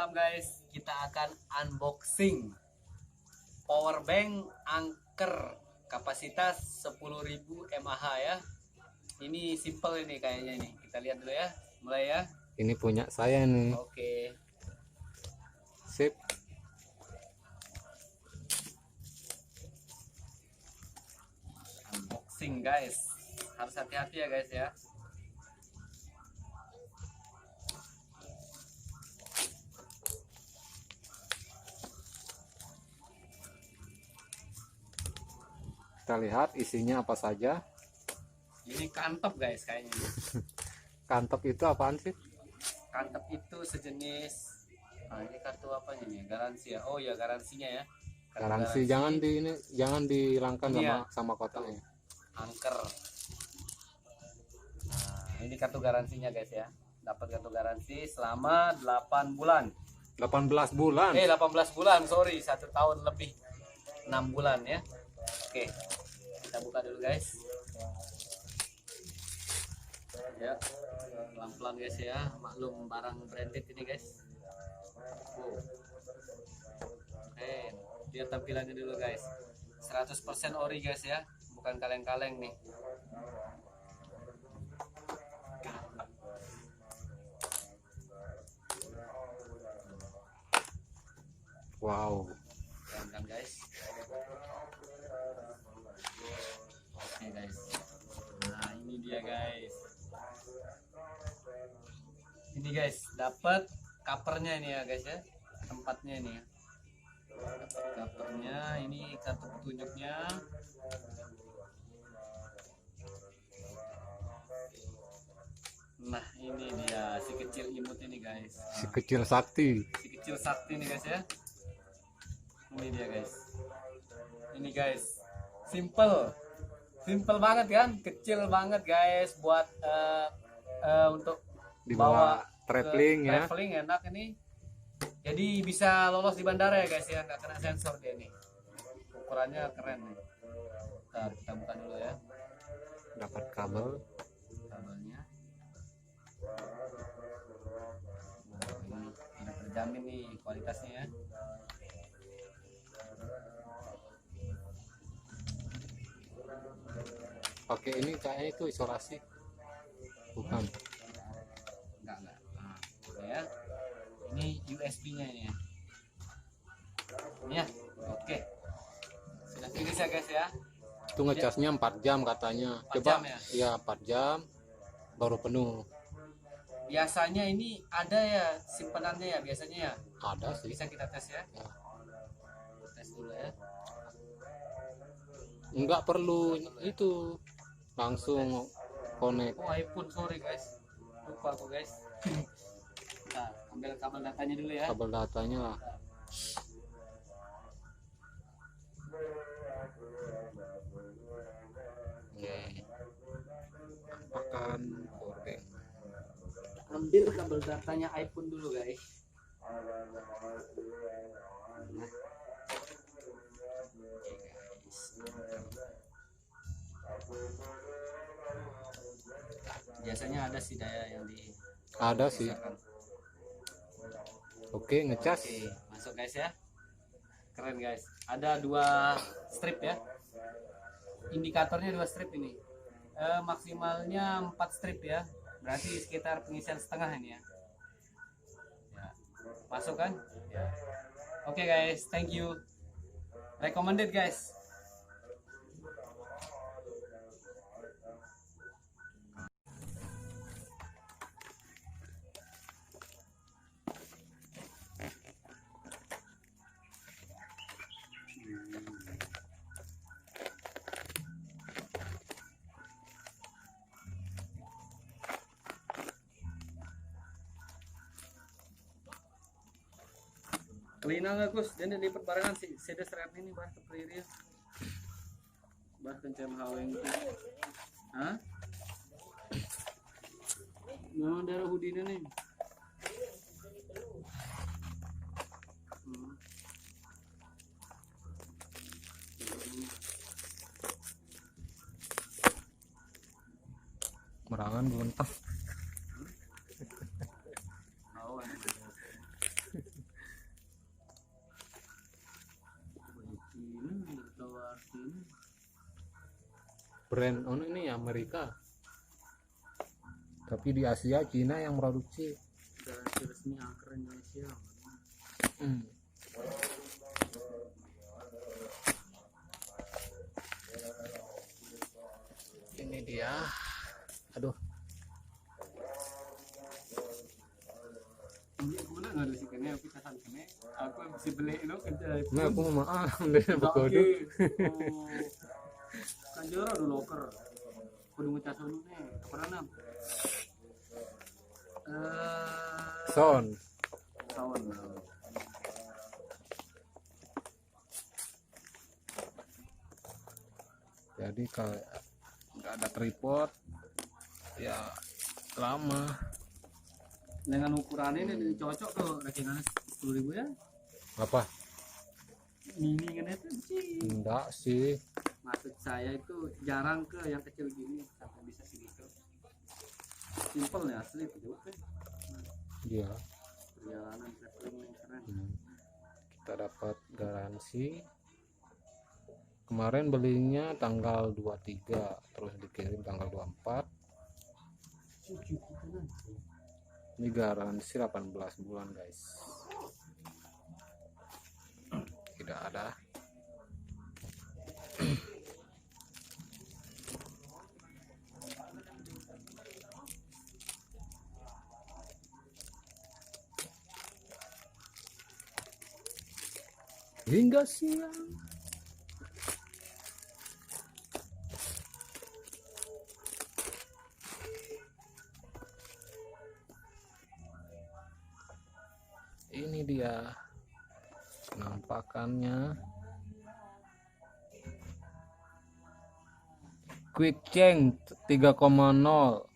malam guys, kita akan unboxing power bank Anker kapasitas 10.000 mAh ya. Ini simple ini kayaknya nih. Kita lihat dulu ya. Mulai ya. Ini punya saya nih. Oke. Sip. Unboxing guys. Harus hati-hati ya guys ya. Kita lihat isinya apa saja. Ini kantep guys kayaknya. Kantep itu apaan sih? Kantep itu sejenis. Nah, ini kartu apa nih? Garansi ya. Oh ya, garansinya ya. Kartu Garansi jangan dihilangkan Ini ya. sama kotaknya. Anker. Nah, ini kartu garansinya guys ya. Dapat kartu garansi selama 8 bulan. 18 bulan. 18 bulan, sorry, 1 tahun lebih. 6 bulan ya. Oke. Kita buka dulu guys. Ya. Pelan-pelan guys ya. Maklum barang branded ini guys. Oke, lihat tampilannya dulu guys. 100% ori guys ya. Bukan kaleng-kaleng nih. Wow. Keren kan guys. Oke guys. Nah, ini dia guys. Ini guys, dapat covernya ini ya guys ya. Tempatnya ini ya. Dapat covernya, ini kartu petunjuknya. Nah, ini dia si kecil imut ini guys. Si kecil sakti. Si kecil sakti nih guys ya. Ini dia guys. Ini guys. Simple banget kan? Kecil banget guys buat untuk Dibawa traveling ya. Traveling enak ini. Jadi bisa lolos di bandara ya guys ya, nggak kena sensor dia nih. Ukurannya keren nih. Bentar, kita buka dulu ya. Dapat kabel. Kabelnya. Nah, ini terjamin nih kualitasnya ya. Oke, ini kayaknya itu isolasi. Bukan. Enggak. Nah, udah ya. Ini USB-nya ini ya. Ini ya. Oke. Sudah finish ya guys ya. Itu ngecasnya 4 jam katanya. 4 Coba jam ya? ya 4 jam baru penuh. Biasanya ini ada ya simpenannya ya biasanya ya. Ada sih. Bisa kita tes ya. Ya. Tes dulu ya. Enggak perlu itu. Langsung connect. Oh, iPhone, sorry guys. Lupa aku guys. Nah, ambil kabel datanya dulu ya. Kabel datanya lah. Apakan powerbank. Ambil kabel datanya iPhone dulu guys. Biasanya ada sih daya yang di Ada sih. Oke, ngecas. Oke, masuk guys ya. Keren guys. Ada 2 strip ya. Indikatornya 2 strip ini. Maksimalnya 4 strip ya. Berarti sekitar pengisian setengah ini ya. Ya. Masuk kan? Ya. Oke guys, thank you. Recommended guys. Kelina nggak Gus? Jadi di perbarengan si sedes red ini bah terpilih. Bah kencam haweng itu. Hah? Nah, darah hudina nih. Merangan belum tas. Oh, brand ini Amerika, tapi di Asia Cina yang produksi. Garansi resmi angker Indonesia. Ini dia, aduh, Ini kemana nggak ada sih kene aku tahan kene. Aku bisa beli itu kerja. ini aku maaf deh bekodo. Kan jero do loker. Kudu ngecas anu nih. Apa nam? Sound. Sound. Jadi kalau nggak ada tripod ya lama. Dengan ukuran ini cocok tuh rekenannya 10.000 ya. Apa? Mini kan itu sih. Enggak sih. Maksud saya itu jarang ke yang kecil gini sampai bisa segitu. Simple ya asli itu kan. Dia. Perjalanan traveling yang keren. Kita dapat garansi. Kemarin belinya tanggal 23, terus dikirim tanggal 24. Ini garansi 18 bulan guys. Tidak ada. Hingga siang. Ini dia penampakannya. Quick change 3,0.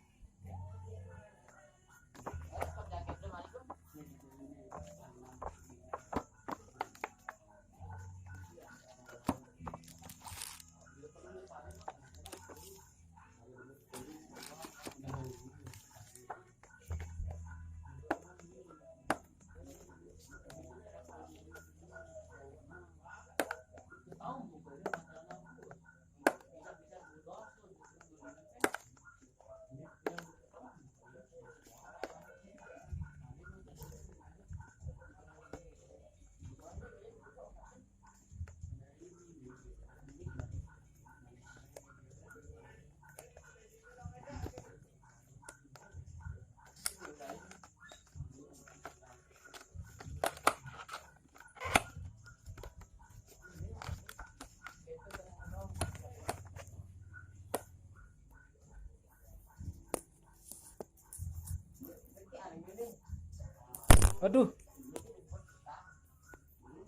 Aduh,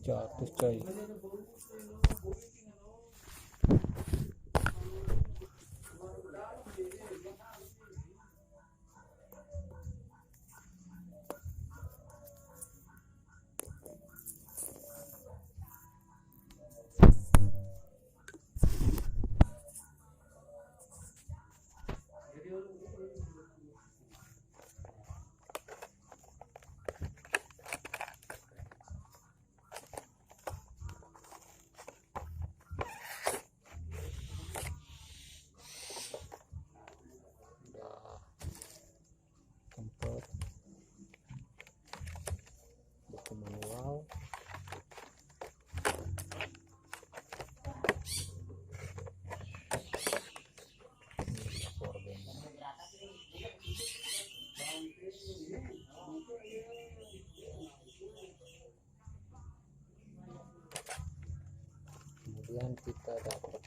jatuh coy. Tempat buku manual. Kemudian kita dapat